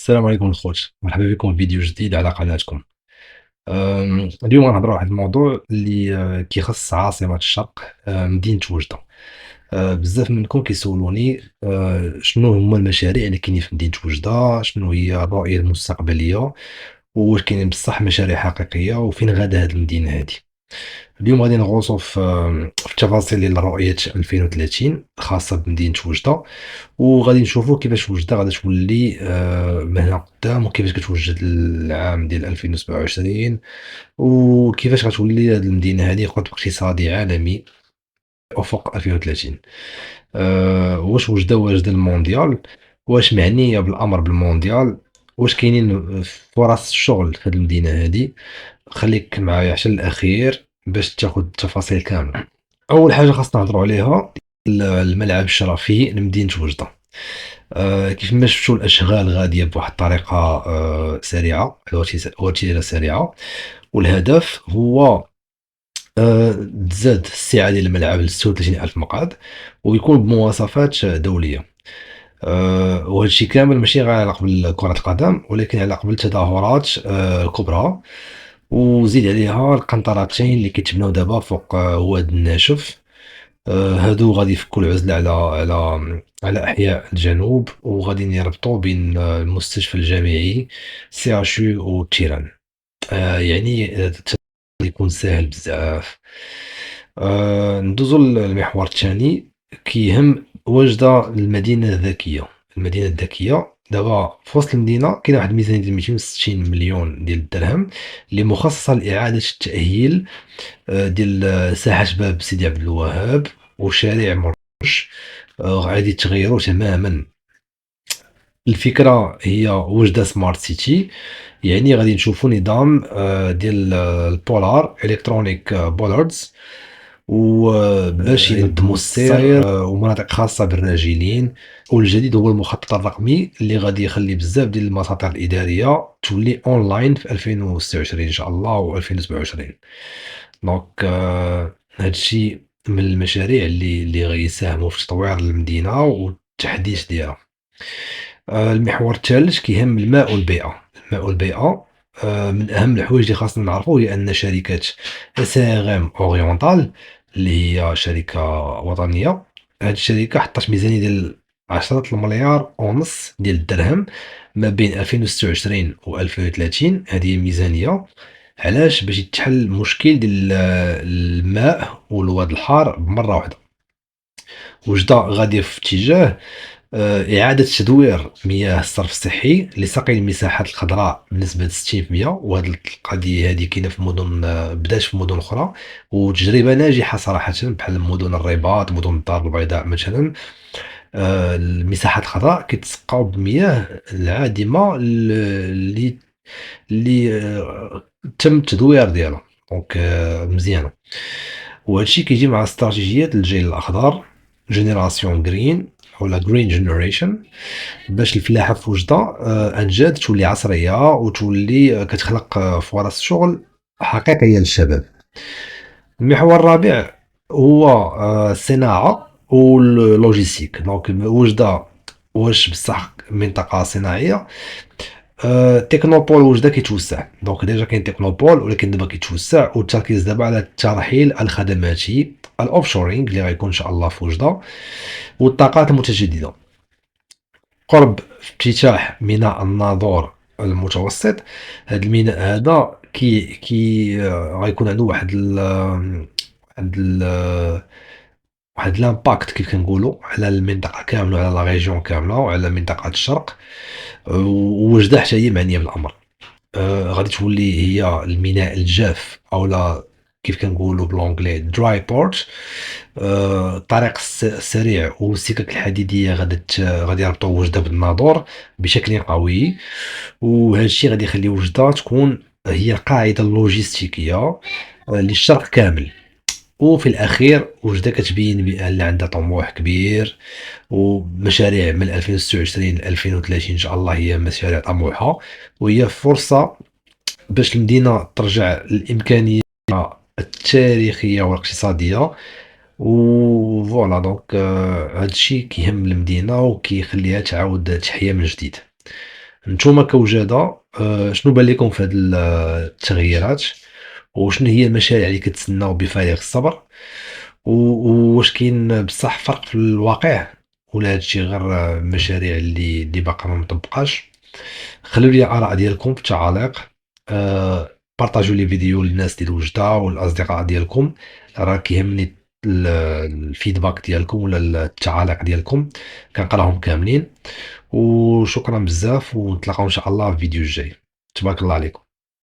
السلام عليكم الخوت، مرحبا بكم في فيديو جديد على قناتكم. اليوم غنهضروا على واحد الموضوع اللي كيخص عاصمة الشرق، مدينة وجدة. بزاف منكم كيسولوني شنو هما المشاريع اللي كاينين في مدينة وجدة، شنو هي الرؤية المستقبلية، وواش كاينين بصح مشاريع حقيقية، وفين غادا هاد المدينة هادي. اليوم غادي نغوصوا في التفاصيل ديال رؤية 2030 الخاصة بمدينة وجدة، وغادي نشوفوا كيفاش وجدة غادي تولي من هنا قدام، وكيفاش كتوجد العام ديال 2027، وكيفاش غتولي هاد المدينة هادي قطب اقتصادي عالمي أفق 2030. واش وجدة واجدة المونديال؟ واش معنية بالأمر بالمونديال؟ واش كاينين فرص الشغل في هاد المدينة هادي؟ خليك معايا حتى الأخير باش تاخد التفاصيل كاملة. أول حاجة خاصنا نهضروا عليها الملعب الشرفي لمدينة وجدة. كيف ما شفتوا الأشغال غادية بواحد الطريقة سريعة، وتيرة سريعة، والهدف هو تزاد السعة ديال الملعب ل36 ألف مقعد، ويكون بمواصفات دولية. وهذا الشيء كامل ماشي غير على قبل كرة القدم، ولكن على قبل تظاهرات كبرى، وزيد عليها القنطرتين اللي كيتبناو دابا فوق واد الناشف. هادو غادي يفكوا العزلة على أحياء الجنوب، وغادي يربطوا بين المستشفى الجامعي CHU وتيران. يعني يكون ساهل بزاف. ندوزو للمحور الثاني، كيهم وجدة المدينة الذكية. المدينة الذكية دابا في وسط المدينة كاينة واحد الميزانية ديال 260 مليون ديال الدرهم اللي مخصصة لإعادة التأهيل ديال ساحة باب سيدي عبد الوهاب وشارع مرج. غادي تغيروا تماما. الفكرة هي وجدة سمارت سيتي، يعني غادي نشوفوا نظام ديال البولار الكترونيك بولاردز، وباش ينظموا السير، ومناطق خاصة بالراجلين. والجديد هو المخطط الرقمي اللي غادي يخلي بزاف ديال المساطر الإدارية تولي اونلاين في 2026 ان شاء الله و2027. دونك هادشي من المشاريع اللي غيساهموا في تطوير المدينة والتحديث ديالها. المحور الثالث كيهم الماء والبيئة. الماء والبيئة من أهم الحوايج اللي خاصنا نعرفوا هي أن شركة SRM أورينتال اللي هي شركة وطنية، هاد الشركة حطت ميزانية ديال 10 مليار ونص ديال الدرهم ما بين 2026 و 2030. هذه الميزانية علاش؟ باش يتحل المشكل ديال الماء والواد الحار بمرة واحدة. وجدة غادية في اتجاه إعادة تدوير مياه الصرف الصحي لسقي المساحات الخضراء بنسبة 60%. وهذه القضية هذه كاينة في مدن، بدات في مدن أخرى وتجربة ناجحة صراحةً، بحال مدن الرباط، مدن الدار البيضاء مثلًا. المساحات الخضراء كيتسقاو بمياه العادمة اللي تم التدوير ديالها. دونك مزيانة. وهذا الشيء كيجي مع استراتيجية الجيل الأخضر جينيراسيون جرين ولا جرين جينيريشن، باش الفلاحة في وجدة أنجاد تولي عصرية وتولي كتخلق فرص شغل حقيقية للشباب. المحور الرابع هو الصناعة واللوجيستيك. دونك وجدة واش بصح منطقة صناعية؟ تكنوبول وجدة كيتوسع. دونك ديجا كاين تكنوبول، ولكن دابا كيتوسع، والتركيز دابا على الترحيل الخدماتي الاوفشورينغ اللي غيكون ان شاء الله في وجدة، والطاقات المتجددة. قرب افتتاح ميناء الناظور المتوسط. هذا الميناء هذا كي غيكون عنده واحد ال واحد لامباكت كيف كنقولوا على المنطقة كاملة وعلى لا ريجيون كاملة وعلى منطقة الشرق. ووجدة حتى هي معنية بالأمر. غادي تولي هي الميناء الجاف، أولا كيف كنقولوا بالانجلي دراي بورت. الطريق السريع والسكك الحديدية غادي يربطوا وجدة بالناظور بشكل قوي. وهذا الشيء غادي يخلي وجدة تكون هي القاعدة اللوجستيكية للشرق كامل. وفي الأخير وجدة كتبين بأن عندها طموح كبير، ومشاريع من 2026 ل 2030 إن شاء الله هي مشاريع طموحة، وهي فرصة باش المدينة ترجع للإمكانية التاريخية والاقتصادية. وفوالا دونك هادشي كيهم المدينة وكيخليها تعاود تحيا من جديد. نتوما كوجادة شنو بان لكم في هاد التغييرات، وشنو هي المشاريع اللي كتسناو بفارغ الصبر، وواش كاين بصح فرق في الواقع، ولا هادشي غير مشاريع اللي باقا ما مطبقاش. خلّيو لي الآراء ديالكم في التعاليق. بارطاجيو لي فيديو للناس ديال وجدة والأصدقاء ديالكم، راه كيهمني الفيدباك ديالكم ولا التعاليق ديالكم، كنقراهم كاملين. وشكرًا بزاف، ونتلاقاو إن شاء الله في الفيديو الجاي. تبارك الله عليكم.